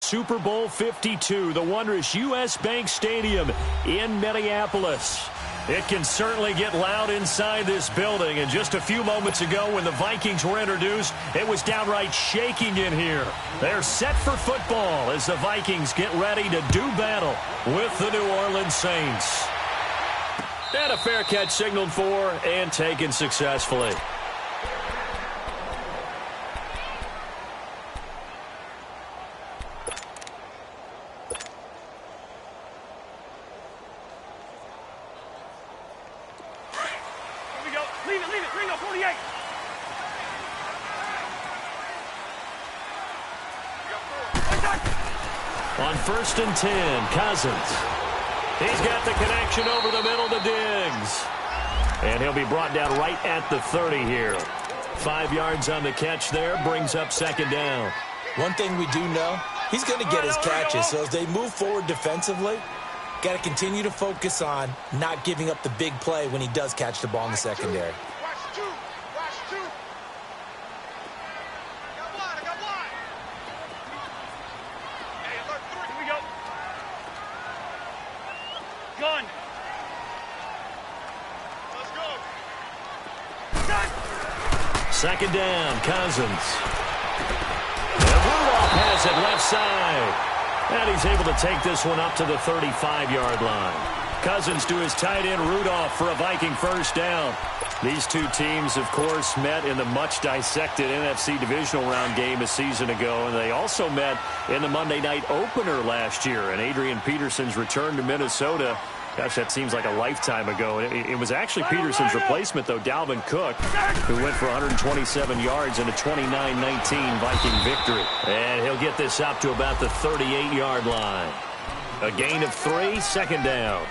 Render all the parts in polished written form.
Super Bowl 52, the wondrous U.S. Bank Stadium in Minneapolis. It can certainly get loud inside this building, and just a few moments ago when the Vikings were introduced, it was downright shaking in here. They're set for football as the Vikings get ready to do battle with the New Orleans Saints. And a fair catch signaled for and taken successfully. On 1st and 10, Cousins. He's got the connection over the middle to Diggs. And he'll be brought down right at the 30 here. 5 yards on the catch there, brings up 2nd down. One thing we do know, he's going to get his catches. So as they move forward defensively, got to continue to focus on not giving up the big play when he does catch the ball in the secondary. Second down, Cousins. And Rudolph has it left side. And he's able to take this one up to the 35-yard line. Cousins to his tight end, Rudolph, for a Viking first down. These two teams, of course, met in the much-dissected NFC divisional round game a season ago, and they also met in the Monday night opener last year. And Adrian Peterson's return to Minnesota, gosh, that seems like a lifetime ago. It was actually Peterson's replacement, though, Dalvin Cook, who went for 127 yards in a 29-19 Viking victory. And he'll get this up to about the 38-yard line. A gain of 3, 2nd down.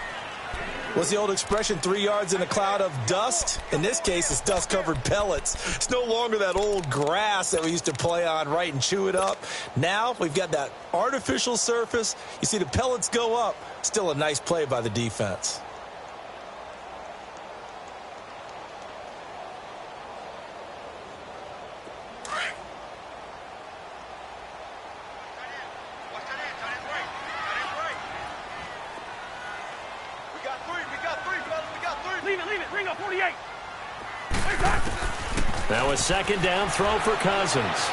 What's the old expression, 3 yards in a cloud of dust? In this case, it's dust-covered pellets. It's no longer that old grass that we used to play on, right, and chew it up. Now we've got that artificial surface. You see the pellets go up. Still a nice play by the defense. Now a 2nd down throw for Cousins.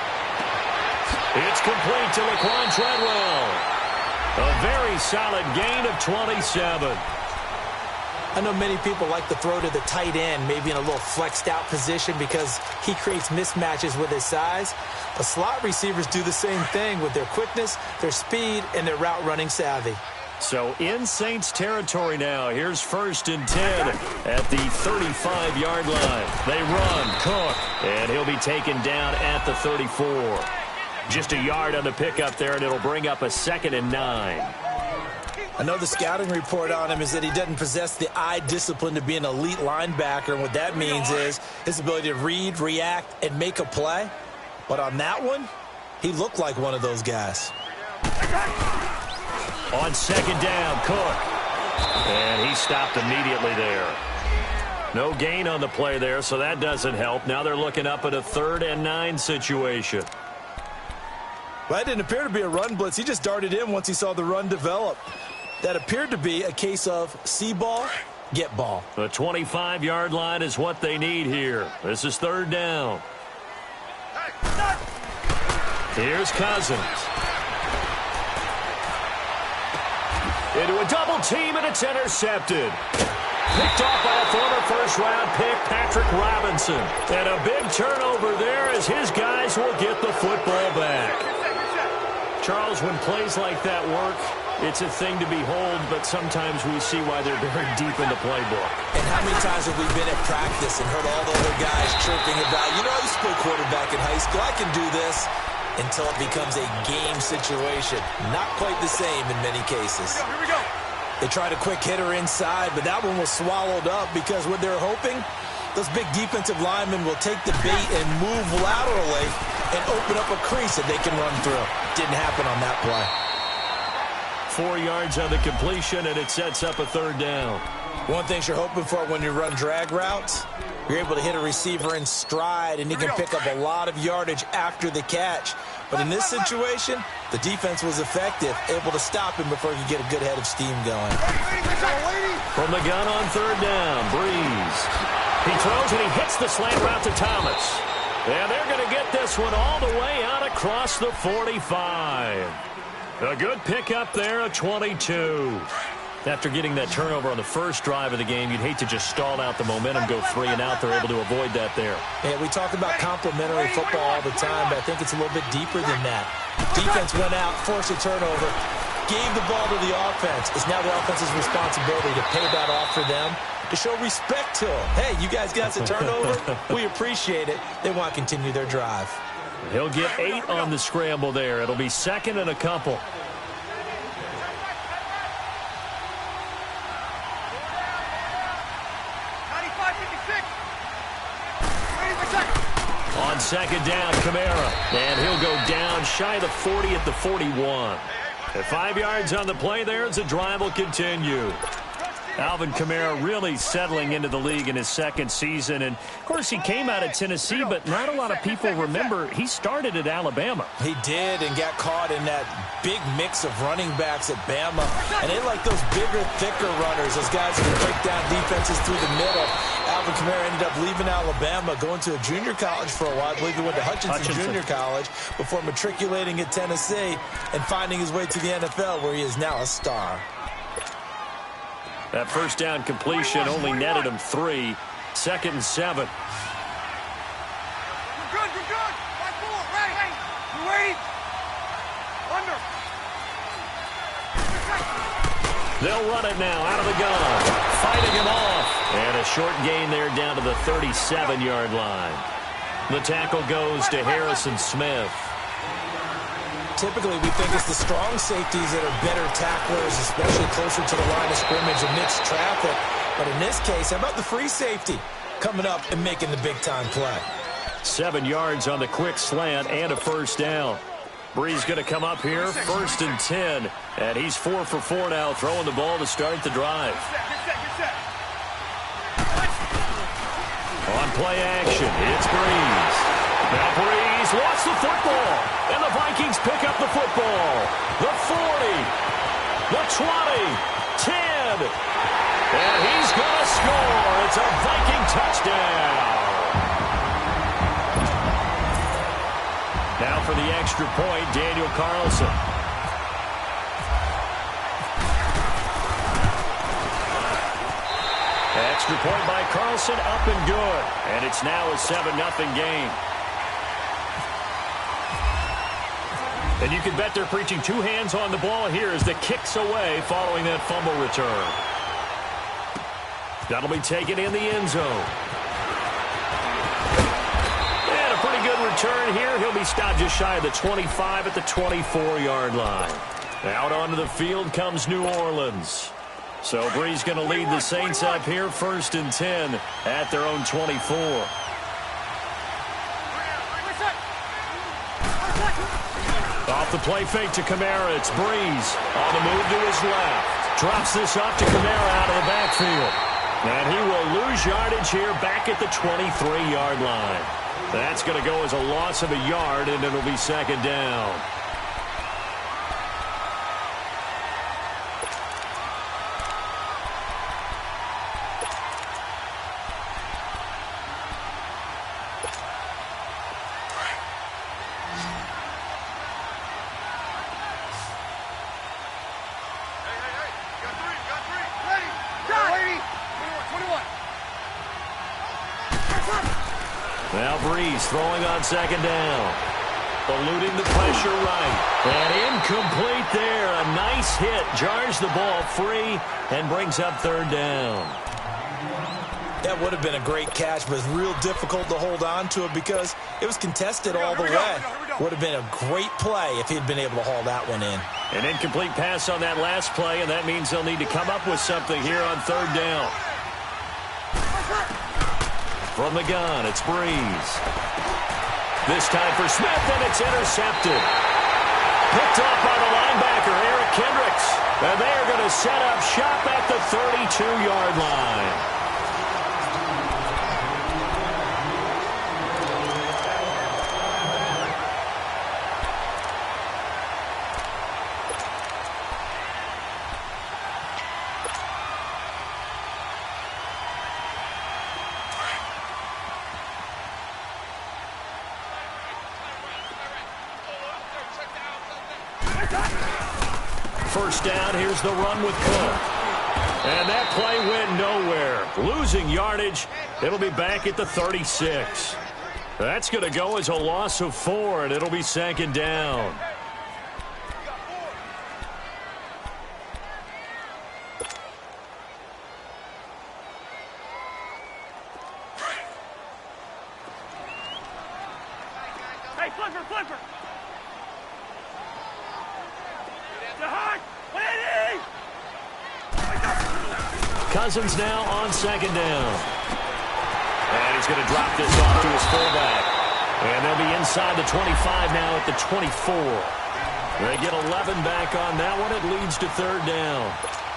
It's complete to Laquan Treadwell. A very solid gain of 27. I know many people like to throw to the tight end, maybe in a little flexed out position because he creates mismatches with his size. But slot receivers do the same thing with their quickness, their speed, and their route running savvy. So in Saints territory now. Here's 1st and 10 at the 35-yard line. They run, Cook, and he'll be taken down at the 34. Just a yard on the pickup there, and it'll bring up a 2nd and 9. I know the scouting report on him is that he doesn't possess the eye discipline to be an elite linebacker, and what that means is his ability to read, react, and make a play. But on that one, he looked like one of those guys. On 2nd down, Cook. And he stopped immediately there. No gain on the play there, so that doesn't help. Now they're looking up at a 3rd and 9 situation. Well, that didn't appear to be a run blitz. He just darted in once he saw the run develop. That appeared to be a case of see ball, get ball. The 25-yard line is what they need here. This is 3rd down. Here's Cousins. Into a double team, and it's intercepted. Picked off by a former first-round pick, Patrick Robinson. And a big turnover there as his guys will get the football back. Charles, when plays like that work, it's a thing to behold, but sometimes we see why they're very deep in the playbook. And how many times have we been at practice and heard all the other guys chirping about, you know, I used to play quarterback in high school, I can do this, until it becomes a game situation. Not quite the same in many cases. Here we go. They tried a quick hitter inside, but that one was swallowed up because what they're hoping, those big defensive linemen will take the bait and move laterally and open up a crease that they can run through. Didn't happen on that play. 4 yards on the completion, and it sets up a 3rd down. One thing you're hoping for when you run drag routes, You're able to hit a receiver in stride, and he can pick up a lot of yardage after the catch. But in this situation, the defense was effective, able to stop him before he could get a good head of steam going. From the gun on third down, Breeze. He throws and he hits the slant route to Thomas. And they're going to get this one all the way out across the 45. A good pickup there, a 22. After getting that turnover on the first drive of the game, you'd hate to just stall out the momentum, go 3 and out. They're able to avoid that there. Yeah, we talk about complementary football all the time, but I think it's a little bit deeper than that. Defense went out, forced a turnover, gave the ball to the offense. It's now the offense's responsibility to pay that off for them, to show respect to them. Hey, you guys got the turnover? We appreciate it. They want to continue their drive. He'll get 8 on the scramble there. It'll be second and a couple. On second down, Kamara. And he'll go down shy of the 40 at the 41. At 5 yards on the play there as the drive will continue. Alvin Kamara really settling into the league in his second season. And, of course, he came out of Tennessee, but not a lot of people remember he started at Alabama. He did, and got caught in that big mix of running backs at Bama. And they like those bigger, thicker runners, those guys who can break down defenses through the middle. Alvin Kamara ended up leaving Alabama, going to a junior college for a while. I believe he went to Hutchinson Junior College before matriculating at Tennessee and finding his way to the NFL, where he is now a star. That first down completion only netted him 3. Second and 7. We're good, we're good. 5-4, ready. You ready? Under. They'll run it now out of the gun. Fighting him off. And a short gain there down to the 37-yard line. The tackle goes to Harrison Smith. Typically, we think it's the strong safeties that are better tacklers, especially closer to the line of scrimmage amidst traffic. But in this case, how about the free safety coming up and making the big-time play? 7 yards on the quick slant and a first down. Breeze going to come up here, first and 10. And he's 4 for 4 now, throwing the ball to start the drive. On play action, it's Breeze. Now Breeze lost the football, and the Vikings pick up the football. The 40, the 20, 10, and he's going to score. It's a Viking touchdown. Now for the extra point, Daniel Carlson. Extra point by Carlson, up and good. And it's now a 7-0 game. And you can bet they're preaching 2 hands on the ball here as the kick's away following that fumble return. That'll be taken in the end zone. And a pretty good return here. He'll be stopped just shy of the 25 at the 24-yard line. Out onto the field comes New Orleans. So Breeze going to lead the Saints up here, first and 10 at their own 24. Off the play fake to Kamara, it's Breeze. On the move to his left. Drops this off to Kamara out of the backfield. And he will lose yardage here back at the 23-yard line. That's going to go as a loss of a yard, and it'll be second down. Now Breeze throwing on second down. Eluding the pressure right. And incomplete there. A nice hit. Jars the ball free and brings up third down. That would have been a great catch, but it's real difficult to hold on to it because it was contested all the way. Would have been a great play if he'd been able to haul that one in. An incomplete pass on that last play, and that means they'll need to come up with something here on third down. From the gun, it's Breeze. This time for Smith, and it's intercepted. Picked up by the linebacker, Eric Kendricks. And they are going to set up shop at the 32-yard line. First down, here's the run with Cook. And that play went nowhere. Losing yardage, it'll be back at the 36. That's going to go as a loss of 4, and it'll be second down. Hey, flipper! Cousins now on second down. And he's going to drop this off to his fullback. And they'll be inside the 25 now at the 24. They get 11 back on that one. It leads to third down.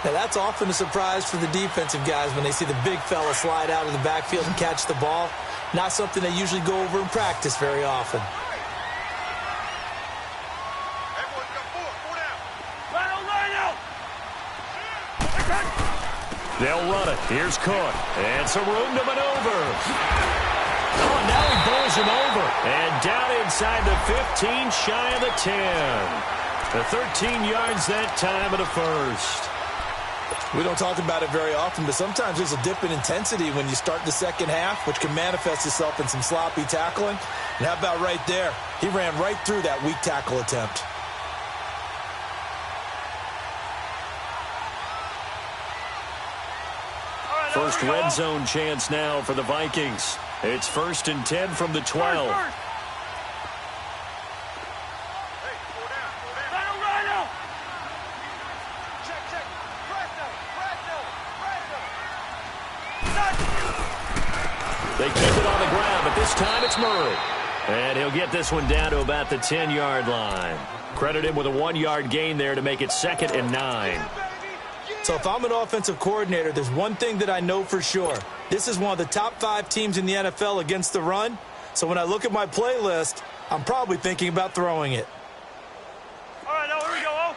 Now, that's often a surprise for the defensive guys when they see the big fella slide out of the backfield and catch the ball. Not something they usually go over in practice very often. They'll run it. Here's Cook. And some room to maneuver. Oh, now he bowls him over. And down inside the 15, shy of the 10. The 13 yards that time of the first. We don't talk about it very often, but sometimes there's a dip in intensity when you start the second half, which can manifest itself in some sloppy tackling. And how about right there? He ran right through that weak tackle attempt. First red zone chance now for the Vikings. It's 1st and 10 from the 12. They keep it on the ground, but this time it's Murray. And he'll get this one down to about the 10-yard line. Credit him with a 1-yard gain there to make it 2nd and 9. So if I'm an offensive coordinator, there's one thing that I know for sure. This is one of the top 5 teams in the NFL against the run. So when I look at my playlist, I'm probably thinking about throwing it. All right, now here we go.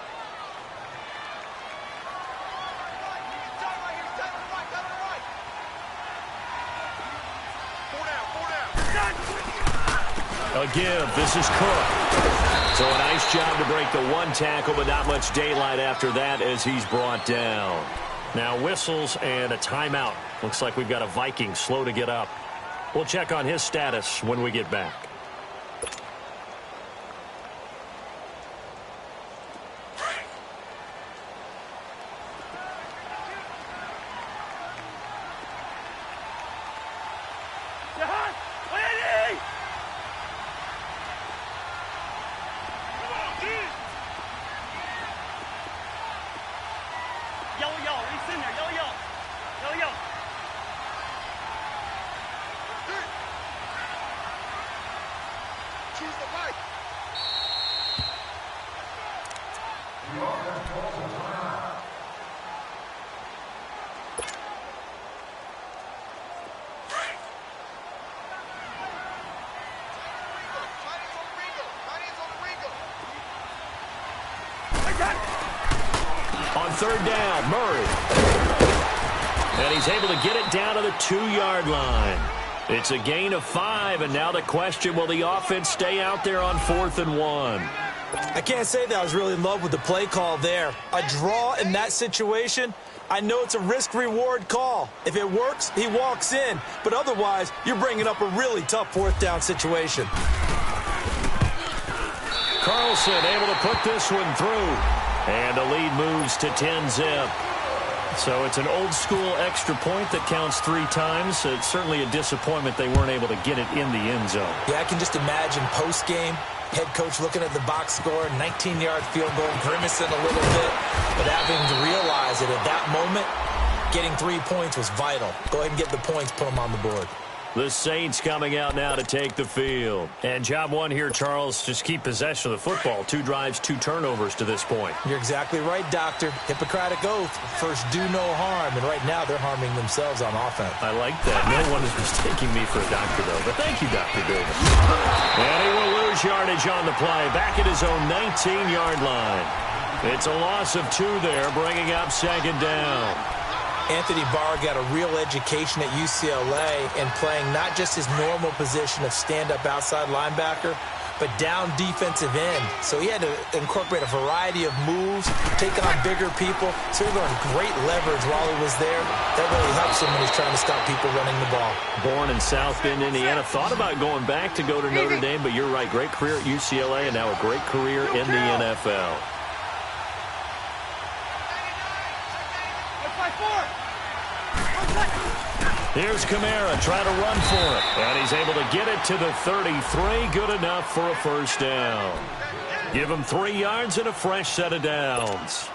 A give. This is Cook. So a nice job to break the 1 tackle, but not much daylight after that as he's brought down. Now whistles and a timeout. Looks like we've got a Viking slow to get up. We'll check on his status when we get back. On third down, Murray. And he's able to get it down to the 2-yard line. It's a gain of 5, and now the question, will the offense stay out there on 4th and 1? I can't say that I was really in love with the play call there. A draw in that situation, I know it's a risk-reward call. If it works, he walks in. But otherwise, you're bringing up a really tough 4th down situation. Carlson able to put this one through. And the lead moves to 10-zip. So it's an old-school extra point that counts 3 times. It's certainly a disappointment they weren't able to get it in the end zone. Yeah, I can just imagine post-game, head coach looking at the box score, 19-yard field goal, grimacing a little bit, but having to realize that at that moment, getting 3 points was vital. Go ahead and get the points, put them on the board. The Saints coming out now to take the field. And job 1 here, Charles, just keep possession of the football. 2 drives, 2 turnovers to this point. You're exactly right, Doctor. Hippocratic oath. First, do no harm. And right now, they're harming themselves on offense. I like that. No one is mistaking me for a doctor, though. But thank you, Dr. Davis. And he will lose yardage on the play. Back at his own 19-yard line. It's a loss of 2 there, bringing up 2nd down. Anthony Barr got a real education at UCLA and playing not just his normal position of stand-up outside linebacker, but down defensive end. So he had to incorporate a variety of moves, take on bigger people. So he learned great leverage while he was there. That really helps him when he's trying to stop people running the ball. Born in South Bend, Indiana. Thought about going back to go to Notre Dame, but you're right. Great career at UCLA and now a great career in the NFL. Here's Kamara trying to run for it. And he's able to get it to the 33. Good enough for a first down. Give him 3 yards and a fresh set of downs.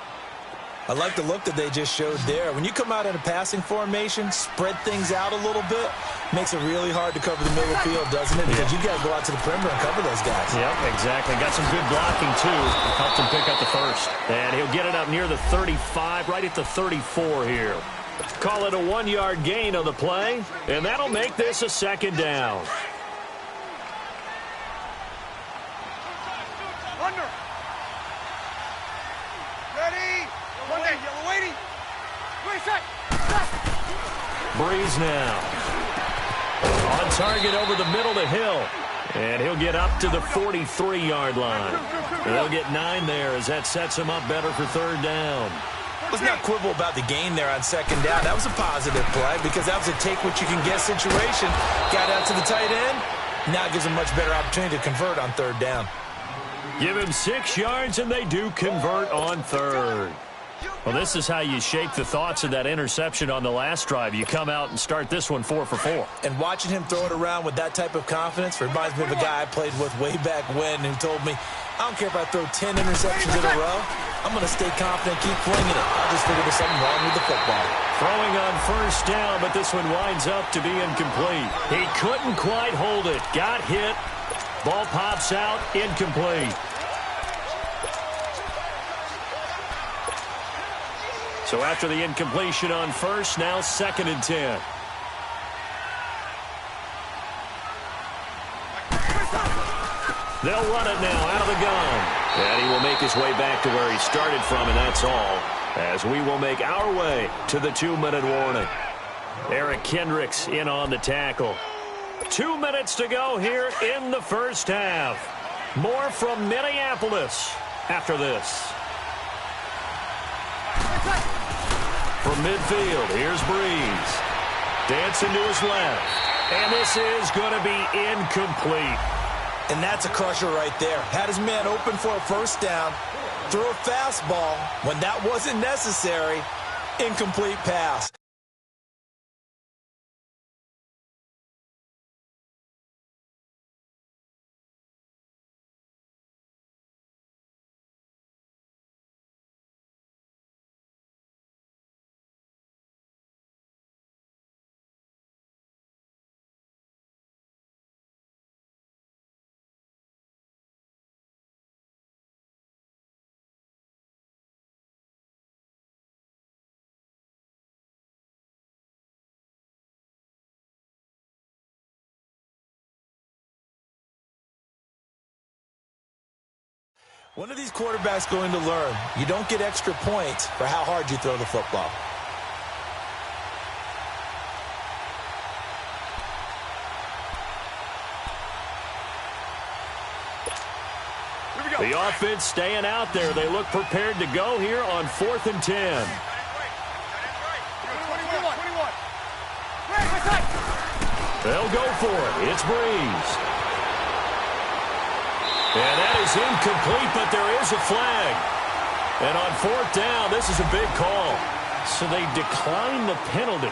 I like the look that they just showed there. When you come out in a passing formation, spread things out a little bit, makes it really hard to cover the middle field, doesn't it? Because you got to go out to the perimeter and cover those guys. Yep, exactly. Got some good blocking, too. Helped him pick up the first. And he'll get it up near the 35, right at the 34 here. Call it a 1-yard gain on the play, and that'll make this a second down. Under. Ready. Yellow waiting. Wait, set. Breeze now. On target over the middle to Hill. And he'll get up to the 43-yard line. They'll get 9 there as that sets him up better for third down. Let's not quibble about the gain there on second down. That was a positive play because that was a take-what-you-can-get situation. Got out to the tight end. Now gives him a much better opportunity to convert on third down. Give him 6 yards, and they do convert on third. Well, this is how you shake the thoughts of that interception on the last drive. You come out and start this one 4 for 4. And watching him throw it around with that type of confidence reminds me of a guy I played with way back when who told me, I don't care if I throw 10 interceptions in a row. I'm going to stay confident, keep flinging it. I'll just figure there's something wrong with the football. Throwing on first down, but this one winds up to be incomplete. He couldn't quite hold it. Got hit. Ball pops out, incomplete. So after the incompletion on first, now 2nd and 10. They'll run it now out of the gun. And he will make his way back to where he started from, and that's all. As we will make our way to the 2-minute warning. Eric Kendricks in on the tackle. 2 minutes to go here in the first half. More from Minneapolis after this. From midfield, here's Breeze. Dancing to his left. And this is going to be incomplete. And that's a crusher right there. Had his man open for a first down. Threw a fastball when that wasn't necessary. Incomplete pass. When are these quarterbacks going to learn? You don't get extra points for how hard you throw the football. The offense staying out there. They look prepared to go here on 4th and 10. They'll go for it. It's Breeze. And that is incomplete, but there is a flag. And on 4th down, this is a big call. So they decline the penalty.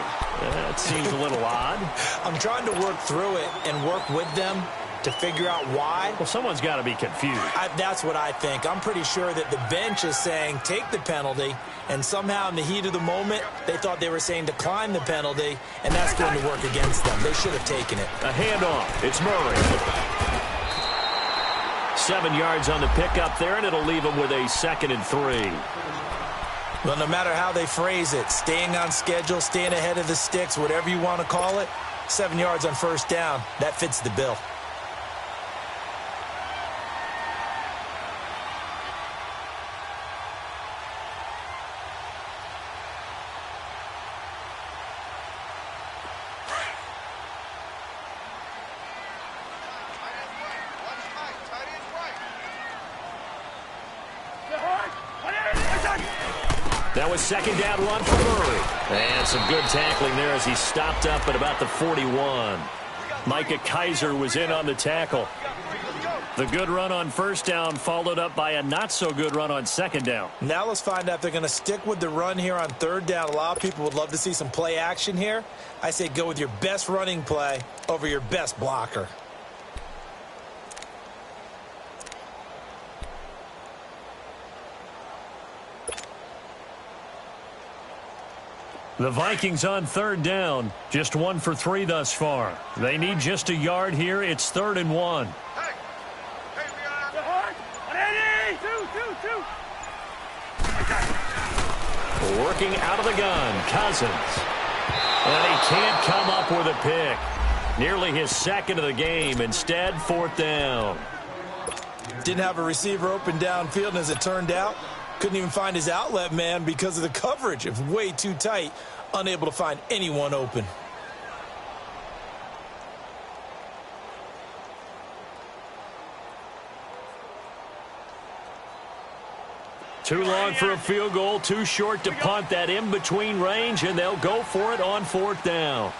That seems a little odd. I'm trying to work through it and work with them to figure out why. Well, someone's got to be confused. That's what I think. I'm pretty sure that the bench is saying take the penalty, and somehow in the heat of the moment, they thought they were saying decline the penalty, and that's going to work against them. They should have taken it. A handoff. It's Murray. 7 yards on the pickup there, and it'll leave them with a 2nd and 3. Well, no matter how they phrase it, staying on schedule, staying ahead of the sticks, whatever you want to call it, 7 yards on first down, that fits the bill. Tight That was second down run for Murray. And some good tackling there as he stopped up at about the 41. Micah Kaiser was in on the tackle. The good run on first down followed up by a not-so-good run on second down. Now let's find out if they're going to stick with the run here on third down. A lot of people would love to see some play action here. I say go with your best running play over your best blocker. The Vikings on third down, just 1 for 3 thus far. They need just a yard here. It's 3rd and 1. Working out of the gun, Cousins. And he can't come up with a pick. Nearly his second of the game. Instead, 4th down. Didn't have a receiver open downfield, and as it turned out, couldn't even find his outlet man because of the coverage. It was way too tight, unable to find anyone open. Too long for a field goal, too short to punt. That in-between range, and they'll go for it on 4th down.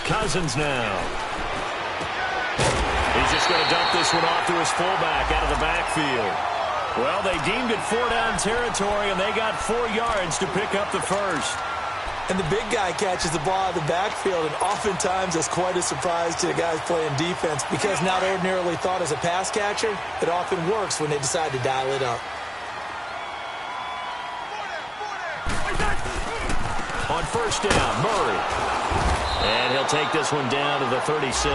Cousins now. He's just going to dump this one off to his fullback out of the backfield. Well, they deemed it 4-down territory, and they got 4 yards to pick up the first. And the big guy catches the ball out of the backfield, and oftentimes that's quite a surprise to the guys playing defense because not ordinarily thought as a pass catcher, it often works when they decide to dial it up. On first down, Murray. And he'll take this one down to the 36.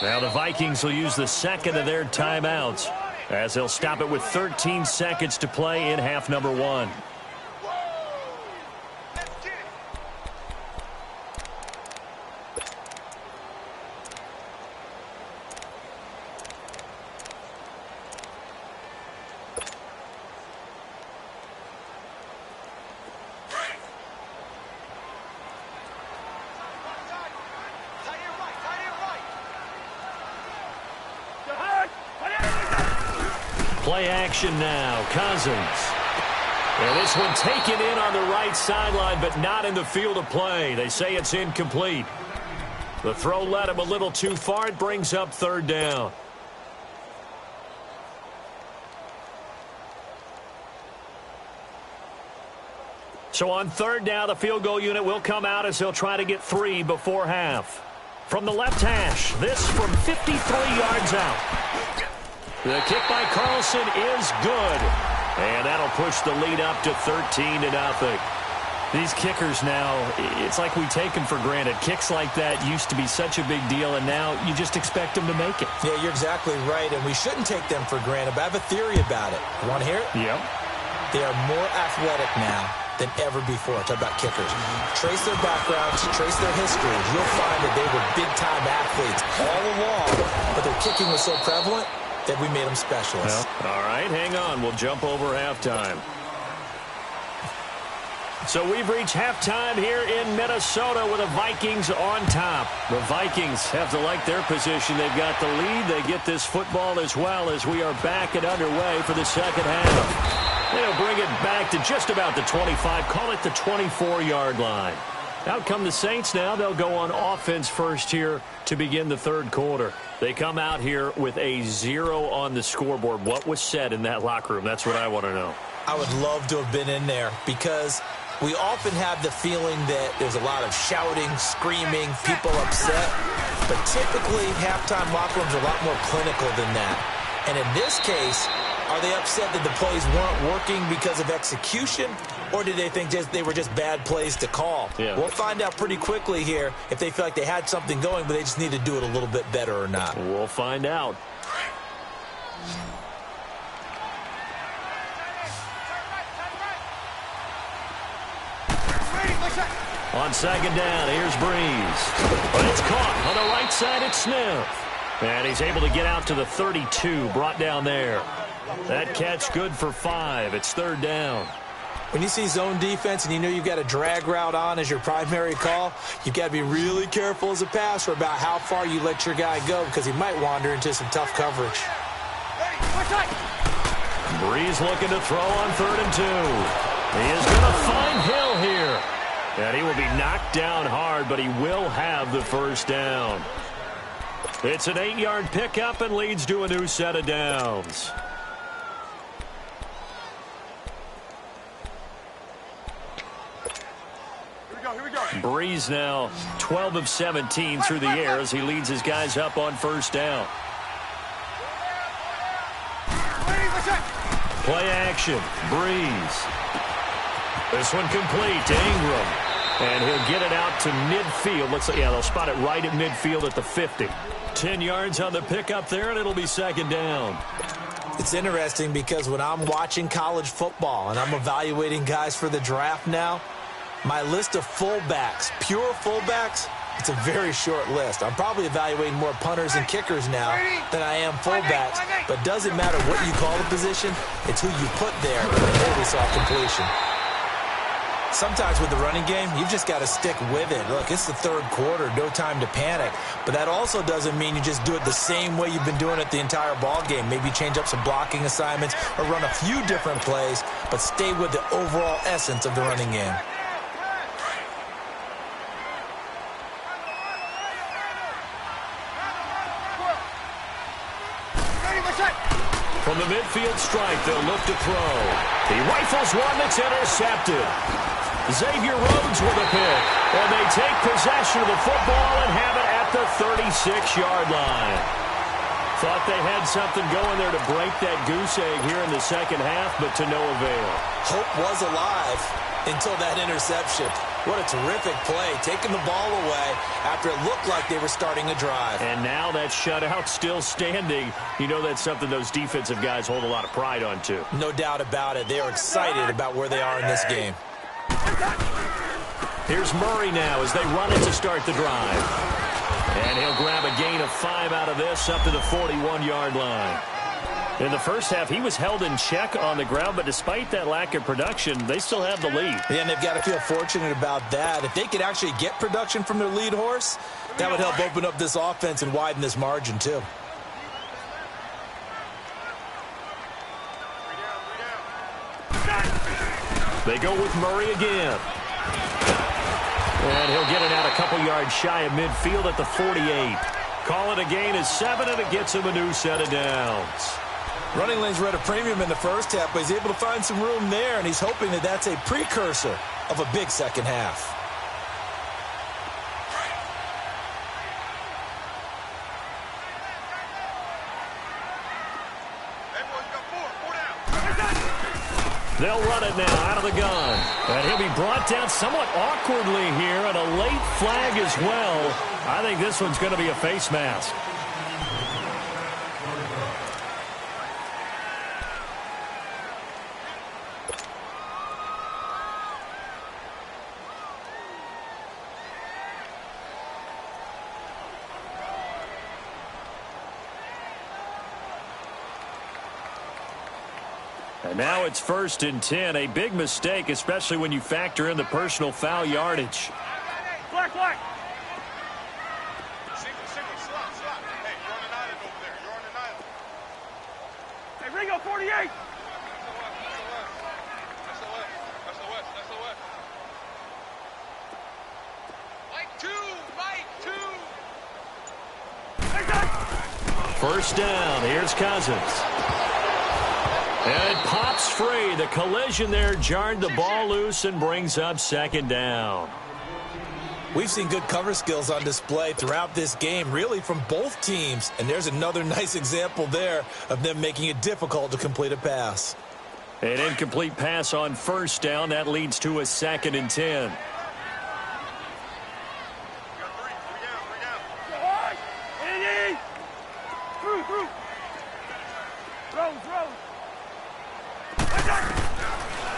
Now the Vikings will use the second of their timeouts as they'll stop it with 13 seconds to play in half number 1. Play action now, Cousins. And this one taken in on the right sideline, but not in the field of play. They say it's incomplete. The throw led him a little too far. It brings up 3rd down. So on 3rd down, the field goal unit will come out as they'll try to get 3 before half. From the left hash, this from 53 yards out. The kick by Carlson is good. And that'll push the lead up to 13-0. These kickers now, it's like we take them for granted. Kicks like that used to be such a big deal, and now you just expect them to make it. Yeah, you're exactly right, and we shouldn't take them for granted, but I have a theory about it. You want to hear it? Yep. They are more athletic now than ever before. Talk about kickers. Trace their backgrounds, trace their history. You'll find that they were big-time athletes all along, but their kicking was so prevalent that we made them specialists. Well, all right, hang on. We'll jump over halftime. So we've reached halftime here in Minnesota with the Vikings on top. The Vikings have to like their position. They've got the lead. They get this football as well as we are back and underway for the second half. They'll bring it back to just about the 25. Call it the 24-yard line. Out come the Saints now. They'll go on offense first here to begin the 3rd quarter. They come out here with a 0 on the scoreboard. What was said in that locker room? That's what I want to know. I would love to have been in there because we often have the feeling that there's a lot of shouting, screaming, people upset. But typically, halftime locker rooms are a lot more clinical than that. And in this case, are they upset that the plays weren't working because of execution, or did they think they were just bad plays to call? Yeah. We'll find out pretty quickly here if they feel like they had something going, but they just need to do it a little bit better or not. We'll find out. On second down, here's Breeze. But it's caught on the right side. It's Smith. And he's able to get out to the 32, brought down there. That catch good for 5. It's 3rd down. When you see zone defense and you know you've got a drag route on as your primary call, you've got to be really careful as a passer about how far you let your guy go because he might wander into some tough coverage. Breeze looking to throw on 3rd and 2. He is going to find Hill here. And he will be knocked down hard, but he will have the first down. It's an 8-yard pickup and leads to a new set of downs. Here we go. Breeze now 12 of 17 through the air as he leads his guys up on first down. Play action. Breeze. This one complete to Ingram. And he'll get it out to midfield. Looks like, yeah, they'll spot it right at midfield at the 50. 10 yards on the pickup there, and it'll be second down. It's interesting because when I'm watching college football and I'm evaluating guys for the draft now, my list of fullbacks, pure fullbacks, it's a very short list. I'm probably evaluating more punters and kickers now than I am fullbacks, but it doesn't matter what you call the position, it's who you put there. There we saw completion. Sometimes with the running game, you've just got to stick with it. Look, it's the 3rd quarter, no time to panic. But that also doesn't mean you just do it the same way you've been doing it the entire ball game. Maybe change up some blocking assignments or run a few different plays, but stay with the overall essence of the running game. From the midfield strike, they'll look to throw. He rifles one that's intercepted. Xavier Rhodes with a pick. And they take possession of the football and have it at the 36-yard line. Thought they had something going there to break that goose egg here in the second half, but to no avail. Hope was alive until that interception. What a terrific play, taking the ball away after it looked like they were starting a drive. And now that shutout still standing. You know that's something those defensive guys hold a lot of pride on, too. No doubt about it. They are excited about where they are in this game. Here's Murray now as they run it to start the drive. And he'll grab a gain of 5 out of this up to the 41-yard line. In the first half, he was held in check on the ground, but despite that lack of production, they still have the lead. Yeah, and they've got to feel fortunate about that. If they could actually get production from their lead horse, that would help open up this offense and widen this margin, too. They go with Murray again. And he'll get it out a couple yards shy of midfield at the 48. Call it a gain of 7, and it gets him a new set of downs. Running lanes were at a premium in the first half, but he's able to find some room there, and he's hoping that that's a precursor of a big second half. They'll run it now out of the gun. And he'll be brought down somewhat awkwardly here, and a late flag as well. I think this one's going to be a face mask. And now it's 1st and 10. A big mistake, especially when you factor in the personal foul yardage. Flag. Single, slot. Hey, you're on an island over there. You're on an island. Hey, Ringo, 48. That's the west. Mike 2. First down. Here's Cousins. And it pops free. The collision there jarred the ball loose and brings up second down. We've seen good cover skills on display throughout this game, really from both teams. And there's another nice example there of them making it difficult to complete a pass. An incomplete pass on first down. That leads to a 2nd and 10.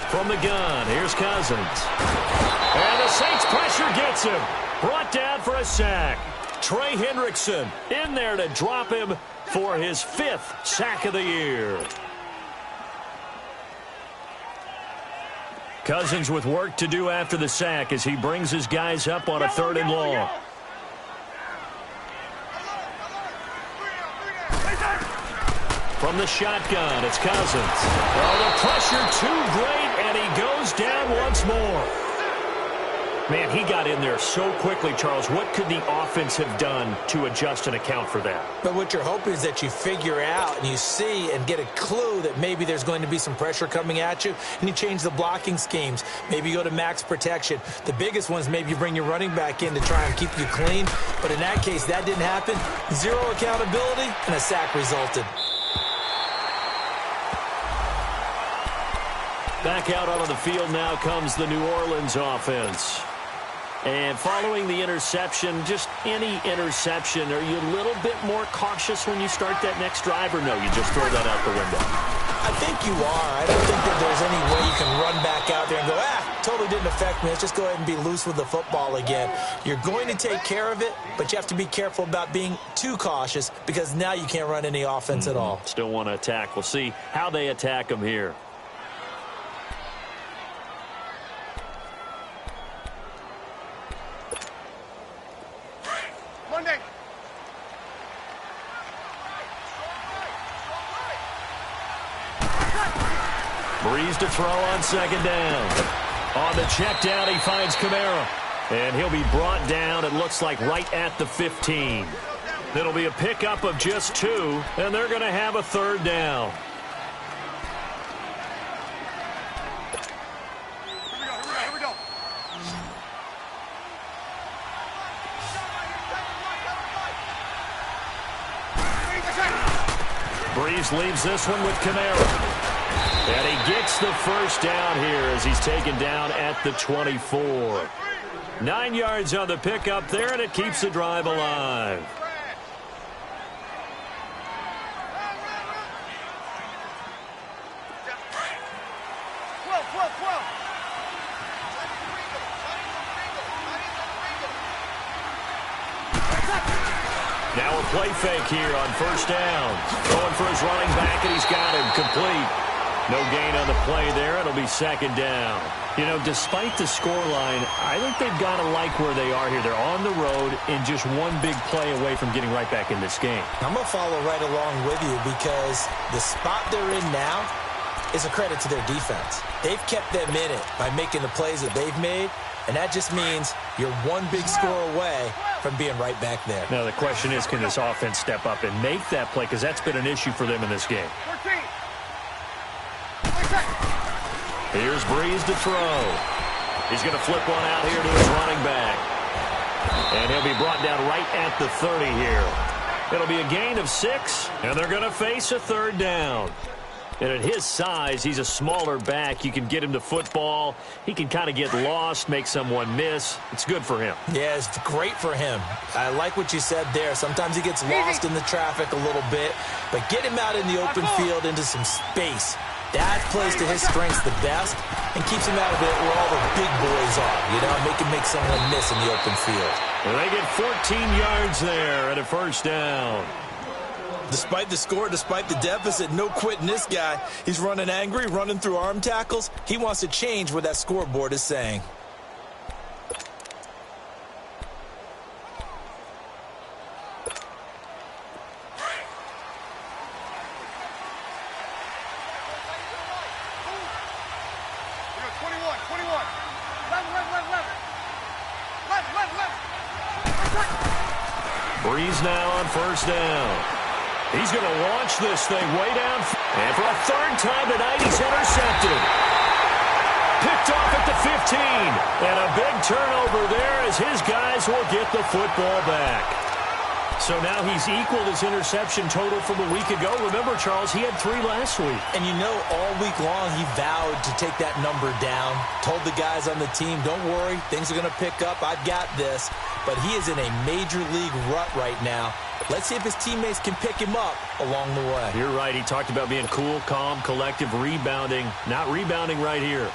From the gun, here's Cousins. And the Saints pressure gets him. Brought down for a sack. Trey Hendrickson in there to drop him for his 5th sack of the year. Cousins with work to do after the sack as he brings his guys up on a 3rd and long. From the shotgun, it's Cousins. Oh, the pressure too great, and he goes down once more. Man, he got in there so quickly, Charles. What could the offense have done to adjust and account for that? But what you're hoping is that you figure out and you see and get a clue that maybe there's going to be some pressure coming at you, and you change the blocking schemes. Maybe you go to max protection. The biggest one is maybe you bring your running back in to try and keep you clean. But in that case, that didn't happen. Zero accountability, and a sack resulted. Back out onto the field now comes the New Orleans offense. And following the interception, just any interception, are you a little bit more cautious when you start that next drive, or no, you just throw that out the window? I think you are. I don't think that there's any way you can run back out there and go, totally didn't affect me. Let's just go ahead and be loose with the football again. You're going to take care of it, but you have to be careful about being too cautious because now you can't run any offense at all. Still want to attack. We'll see how they attack them here. Breeze to throw on 2nd down. On the check down, he finds Kamara. And he'll be brought down, it looks like, right at the 15. It'll be a pickup of just 2, and they're going to have a 3rd down. Here we go. Breeze leaves this one with Kamara. And he gets the 1st down here as he's taken down at the 24. 9 yards on the pickup there, and it keeps the drive alive. Now a play fake here on 1st down. Going for his running back, and he's got him complete. No gain on the play there. It'll be 2nd down. You know, despite the scoreline, I think they've got to like where they are here. They're on the road and just one big play away from getting right back in this game. I'm going to follow right along with you because the spot they're in now is a credit to their defense. They've kept them in it by making the plays that they've made, and that just means you're one big score away from being right back there. Now, the question is, can this offense step up and make that play? Because that's been an issue for them in this game. 14. Here's Breeze to throw. He's going to flip one out here to his running back. And he'll be brought down right at the 30 here. It'll be a gain of 6, and they're going to face a 3rd down. And at his size, he's a smaller back. You can get him to football. He can kind of get lost, make someone miss. It's good for him. Yeah, it's great for him. I like what you said there. Sometimes he gets lost in the traffic a little bit, but get him out in the open field into some space. That plays to his strengths the best and keeps him out of it where all the big boys are, you know, make someone miss in the open field. And they get 14 yards there at a 1st down. Despite the score, despite the deficit, no quitting this guy. He's running angry, running through arm tackles. He wants to change what that scoreboard is saying. Breeze now on 1st down. He's going to launch this thing way down. And for a 3rd time tonight, he's intercepted. Picked off at the 15. And a big turnover there as his guys will get the football back. So now he's equaled his interception total from a week ago. Remember, Charles, he had 3 last week. And you know, all week long he vowed to take that number down. Told the guys on the team, don't worry, things are going to pick up. I've got this. But he is in a major league rut right now. Let's see if his teammates can pick him up along the way. You're right. He talked about being cool, calm, collective, rebounding. Not rebounding right here.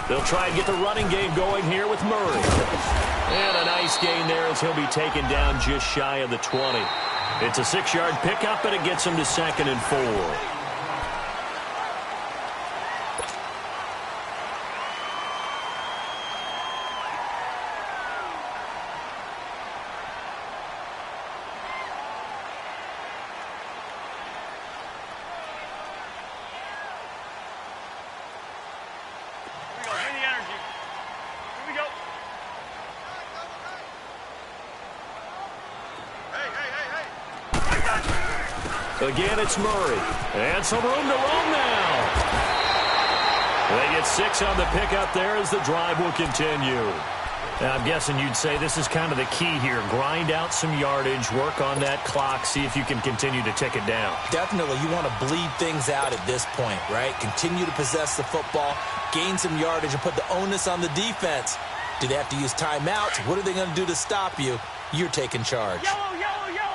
They'll try and get the running game going here with Murray. And a nice gain there as he'll be taken down just shy of the 20. It's a 6-yard pickup, and it gets him to 2nd and 4. Again, it's Murray. And some room to roam now. They get 6 on the pickup there as the drive will continue. Now, I'm guessing you'd say this is kind of the key here. Grind out some yardage, work on that clock, see if you can continue to tick it down. Definitely, you want to bleed things out at this point, right? Continue to possess the football, gain some yardage, and put the onus on the defense. Do they have to use timeouts? What are they going to do to stop you? You're taking charge. Yellow, yellow, yellow.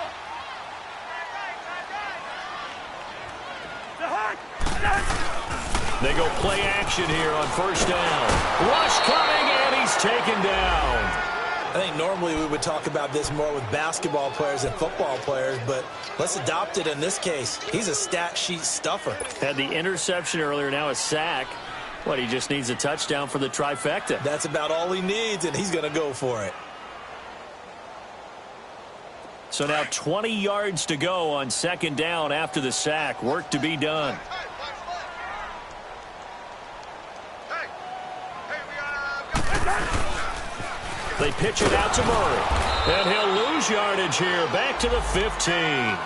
They go play action here on 1st down. Rush coming, and he's taken down. I think normally we would talk about this more with basketball players and football players, but let's adopt it in this case. He's a stat sheet stuffer. Had the interception earlier, now a sack. What, he just needs a touchdown for the trifecta. That's about all he needs, and he's going to go for it. So now 20 yards to go on 2nd down after the sack. Work to be done. They pitch it out to Murray. And he'll lose yardage here. Back to the 15.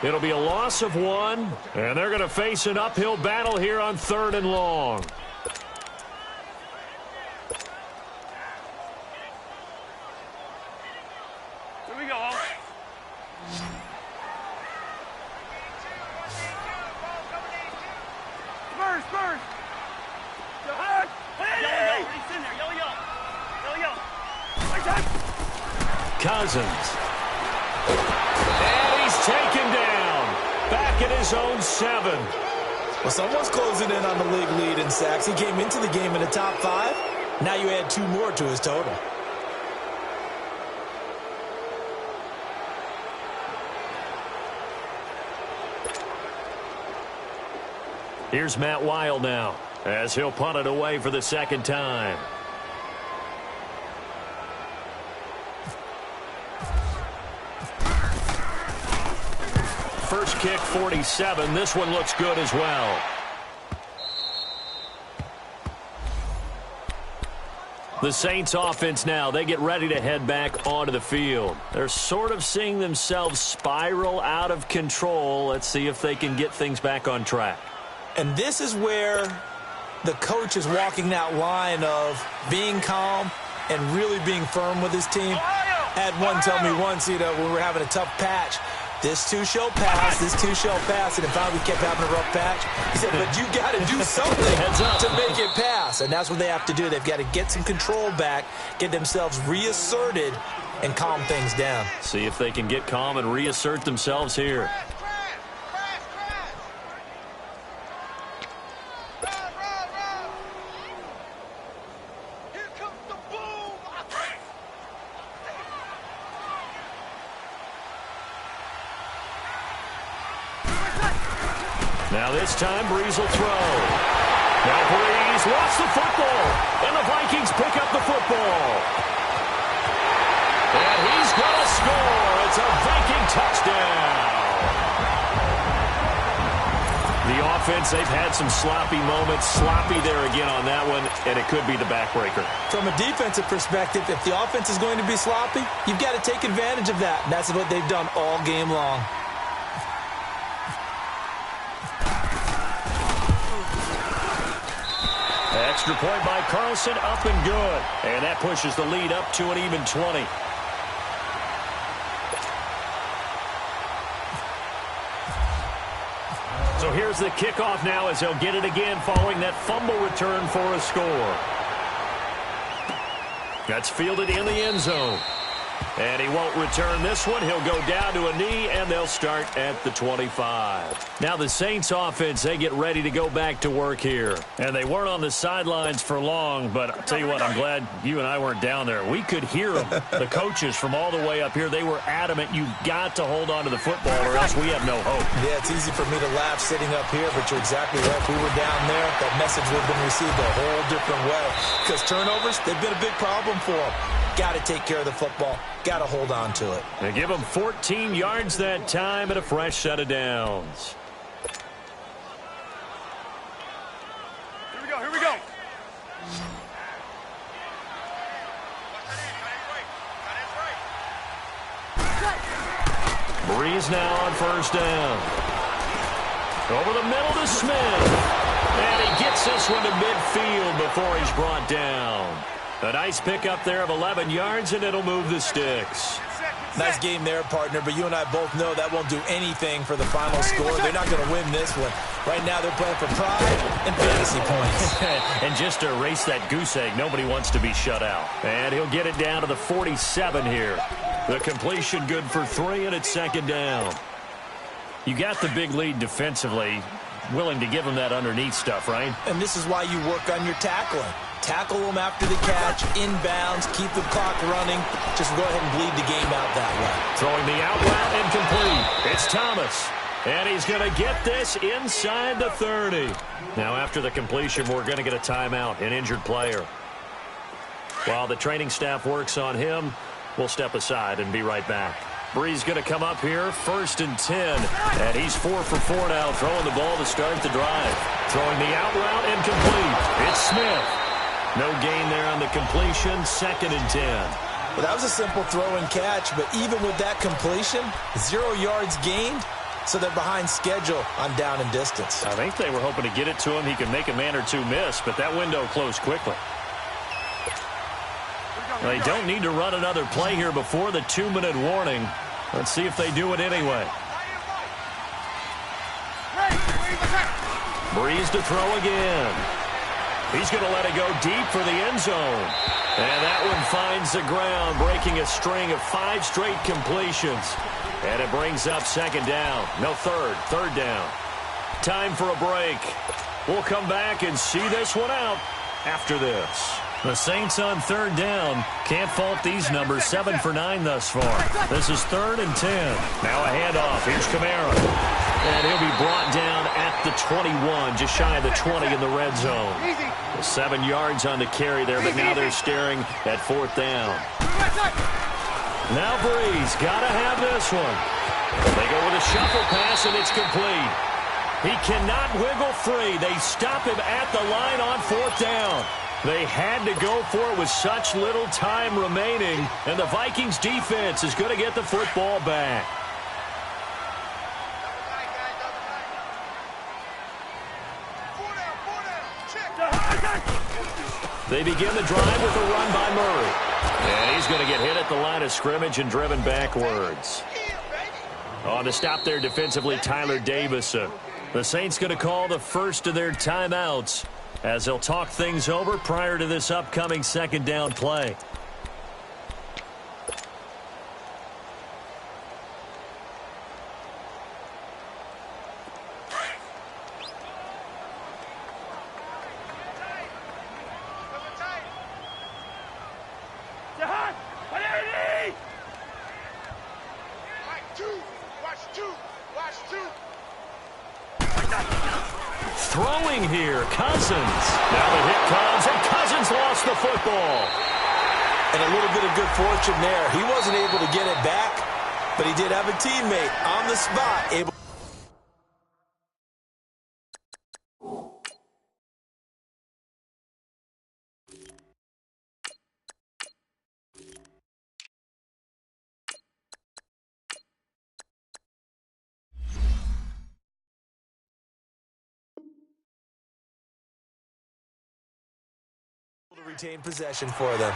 It'll be a loss of 1. And they're going to face an uphill battle here on 3rd and long. Here we go. Spurs. Yellow. He's in there. Yellow. Cousins. And he's taken down. Back at his own 7. Well, someone's closing in on the league lead in sacks. He came into the game in the top 5. Now you add 2 more to his total. Here's Matt Weil now as he'll punt it away for the 2nd time. First kick, 47. This one looks good as well. The Saints offense now, they get ready to head back onto the field. They're sort of seeing themselves spiral out of control. Let's see if they can get things back on track. And this is where the coach is walking that line of being calm and really being firm with his team. Had one tell me once, when we were having a tough patch, this too shall pass, and then finally we kept having a rough patch. He said, but you got to do something to make it pass, and that's what they have to do. They've got to get some control back, get themselves reasserted, and calm things down. See if they can get calm and reassert themselves here. Now this time, Breeze will throw. Now Breeze lost the football, and the Vikings pick up the football. And he's going to score. It's a Viking touchdown. The offense, they've had some sloppy moments. Sloppy there again on that one, and it could be the backbreaker. From a defensive perspective, if the offense is going to be sloppy, you've got to take advantage of that. And that's what they've done all game long. Extra point by Carlson, up and good. And that pushes the lead up to an even 20. So here's the kickoff now as they'll get it again following that fumble return for a score. That's fielded in the end zone. And he won't return this one. He'll go down to a knee, and they'll start at the 25. Now the Saints offense, they get ready to go back to work here. And they weren't on the sidelines for long, but I'll tell you what, I'm glad you and I weren't down there. We could hear them, the coaches from all the way up here. They were adamant, you've got to hold on to the football or else we have no hope. Yeah, it's easy for me to laugh sitting up here, but you're exactly right. If we were down there, that message would have been received a whole different way. Because turnovers, they've been a big problem for them. Got to take care of the football. Got to hold on to it. They give them 14 yards that time and a fresh set of downs. Here we go, here we go. Breeze now on first down. Over the middle to Smith. And he gets this one to midfield before he's brought down. A nice pickup there of 11 yards, and it'll move the sticks. Nice game there, partner, but you and I both know that won't do anything for the final score. They're not going to win this one. Right now they're playing for pride and fantasy points. And just to erase that goose egg, nobody wants to be shut out. And he'll get it down to the 47 here. The completion good for 3, and it's second down. You got the big lead defensively, willing to give them that underneath stuff, right? And this is why you work on your tackling. Tackle them after the catch, inbounds, keep the clock running. Just go ahead and bleed the game out that way. Throwing the out route incomplete. It's Thomas. And he's going to get this inside the 30. Now after the completion, we're going to get a timeout, an injured player. While the training staff works on him, we'll step aside and be right back. Breeze going to come up here, 1st and 10. And he's 4 for 4 now, throwing the ball to start the drive. Throwing the out route incomplete. It's Smith. No gain there on the completion, 2nd and 10. Well, that was a simple throw and catch, but even with that completion, 0 yards gained, so they're behind schedule on down and distance. I think they were hoping to get it to him. He could make a man or two miss, but that window closed quickly. Well, they don't need to run another play here before the 2-minute warning. Let's see if they do it anyway. Breeze to throw again. He's going to let it go deep for the end zone. And that one finds the ground, breaking a string of 5 straight completions. And it brings up second down. No, third down. Time for a break. We'll come back and see this one out after this. The Saints on third down. Can't fault these numbers. 7 for 9 thus far. This is 3rd and 10. Now a handoff. Here's Kamara. And he'll be brought down at the 21, just shy of the 20 in the red zone. 7 yards on the carry there, but now they're staring at 4th down. Now Breeze, got to have this one. They go with a shuffle pass, and it's complete. He cannot wiggle free. They stop him at the line on 4th down. They had to go for it with such little time remaining, and the Vikings defense is going to get the football back. They begin the drive with a run by Murray. And he's going to get hit at the line of scrimmage and driven backwards. On the stop there defensively, Tyler Davison. The Saints going to call the first of their timeouts as they'll talk things over prior to this upcoming second down play. Throwing here, Cousins. Now the hit comes, and Cousins lost the football. And a little bit of good fortune there. He wasn't able to get it back, but he did have a teammate on the spot able. To retain possession for them.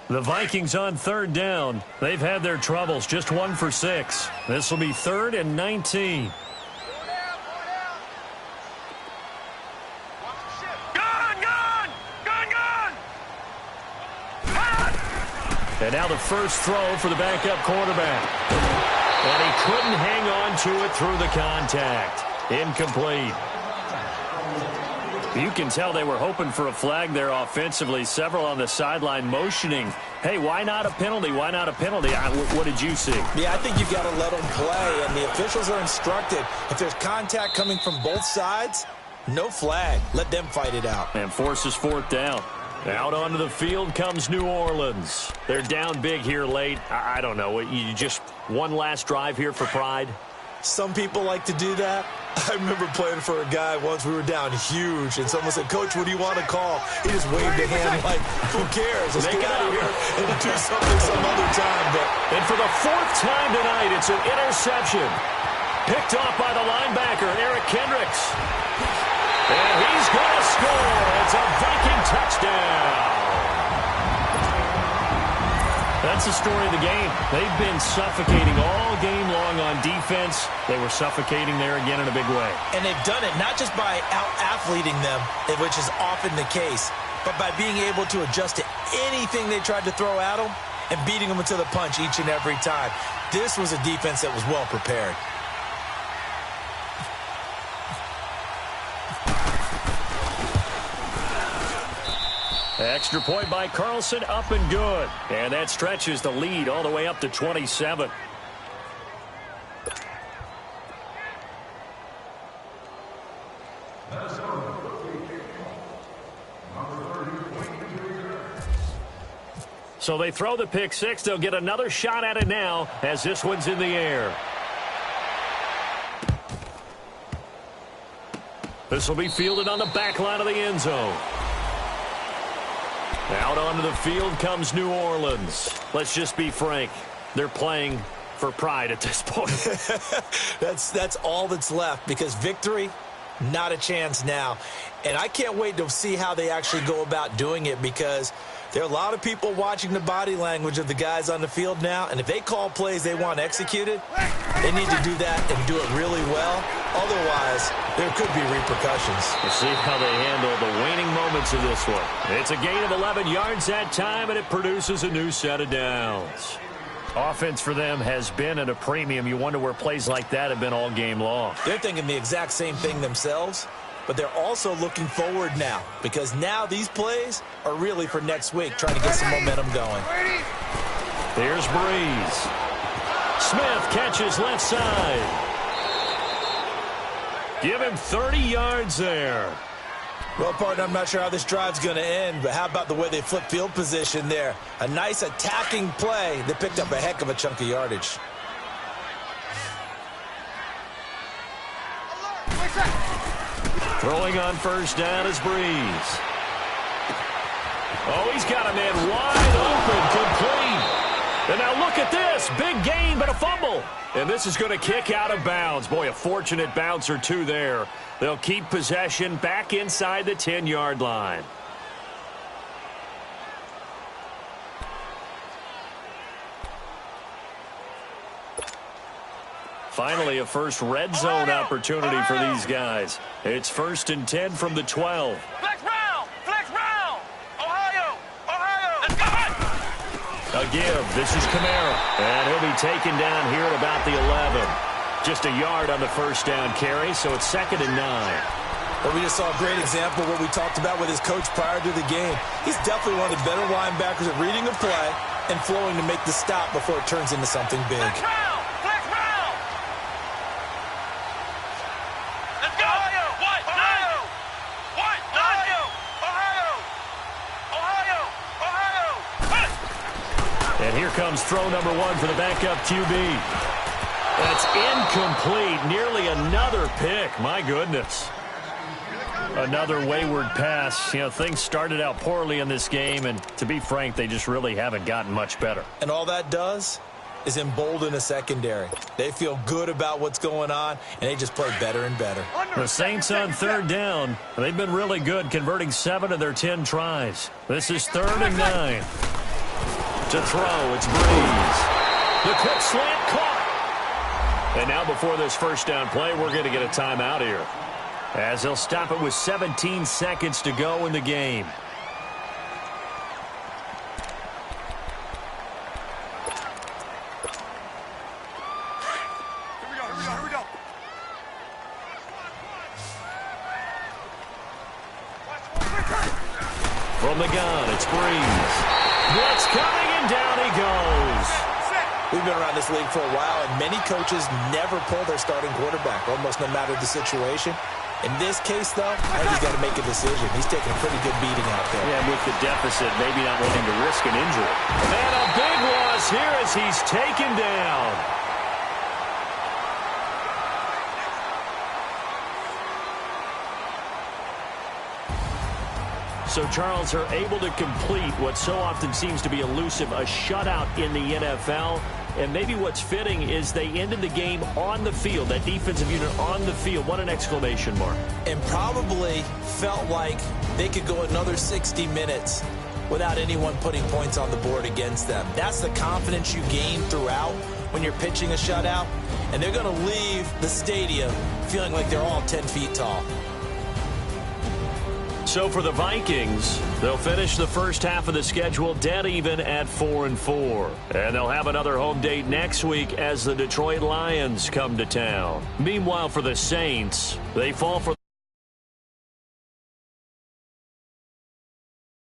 The Vikings on third down. They've had their troubles, just 1 for 6. This will be 3rd and 19. And now the first throw for the backup quarterback. And he couldn't hang on to it through the contact. Incomplete. You can tell they were hoping for a flag there offensively. Several on the sideline motioning, hey, why not a penalty? Why not a penalty? What did you see? Yeah, I think you've got to let them play, and the officials are instructed. If there's contact coming from both sides, no flag. Let them fight it out. And forces 4th down. Out onto the field comes New Orleans. They're down big here late. I don't know. You just one last drive here for pride? Some people like to do that. I remember playing for a guy once. We were down huge, and someone said, "Coach, what do you want to call?" He just waved a hand like, who cares? Let's get out of here and do something some other time. And for the 4th time tonight, it's an interception. Picked off by the linebacker, Eric Kendricks. And he's going to score. It's a Viking touchdown. That's the story of the game. They've been suffocating all game long on defense. They were suffocating there again in a big way. And they've done it not just by out-athleting them, which is often the case, but by being able to adjust to anything they tried to throw at them and beating them to the punch each and every time. This was a defense that was well prepared. Extra point by Carlson, up and good. And that stretches the lead all the way up to 27. So they throw the pick six. They'll get another shot at it now as this one's in the air. This will be fielded on the back line of the end zone. Out onto the field comes New Orleans. Let's just be frank. They're playing for pride at this point. That's all that's left, because victory, not a chance now. And I can't wait to see how they actually go about doing it, because there are a lot of people watching the body language of the guys on the field now, and if they call plays they want executed, they need to do that and do it really well. Otherwise, there could be repercussions. We'll see how they handle the waning moments of this one. It's a gain of 11 yards that time, and it produces a new set of downs. Offense for them has been at a premium. You wonder where plays like that have been all game long. They're thinking the exact same thing themselves, but they're also looking forward now, because now these plays are really for next week, trying to get some momentum going. Here's Breeze. Smith catches left side. Give him 30 yards there. Well, partner, I'm not sure how this drive's going to end, but how about the way they flip field position there? A nice attacking play that picked up a heck of a chunk of yardage. Throwing on first down is Breeze. Oh, he's got a man wide open, complete. And now look at this. Big gain, but a fumble. And this is going to kick out of bounds. Boy, a fortunate bounce or two there. They'll keep possession back inside the 10-yard line. Finally, a first red zone opportunity for these guys. It's 1st and 10 from the 12. Flex round! Flex round! Ohio! Ohio! Let's go! A give. This is Kamara. And he'll be taken down here at about the 11. Just a yard on the first down carry, so it's 2nd and 9. But we just saw a great example of what we talked about with his coach prior to the game. He's definitely one of the better linebackers at reading a play and flowing to make the stop before it turns into something big. Flex round! Flex round! Let's go! Ohio! What? Ohio! What? Ohio! Ohio! Ohio! Ohio! And here comes throw number 1 for the backup QB. That's incomplete. Nearly another pick. My goodness. Another wayward pass. You know, things started out poorly in this game, and to be frank, they just really haven't gotten much better. And all that does is embolden a secondary. They feel good about what's going on, and they just play better and better. The Saints on third down. They've been really good, converting 7 of their 10 tries. This is 3rd and 9. To throw, it's Breeze. The quick slant caught. And now before this first down play, we're going to get a timeout here, as they'll stop it with 17 seconds to go in the game. Here we go. From the gun, it's Breeze. Blitz coming, and down he goes. We've been around this league for a while, and many coaches never pull their starting quarterback, almost no matter the situation. In this case, though, I think he's got to make a decision. He's taking a pretty good beating out there. Yeah, with the deficit, maybe not wanting to risk an injury. And a big loss here as he's taken down. So Charles are able to complete what so often seems to be elusive, a shutout in the NFL. And maybe what's fitting is they ended the game on the field, that defensive unit on the field. What an exclamation mark. And probably felt like they could go another 60 minutes without anyone putting points on the board against them. That's the confidence you gain throughout when you're pitching a shutout. And they're going to leave the stadium feeling like they're all 10 feet tall. So for the Vikings, they'll finish the first half of the schedule dead even at 4-4. And they'll have another home date next week as the Detroit Lions come to town. Meanwhile, for the Saints, they fall for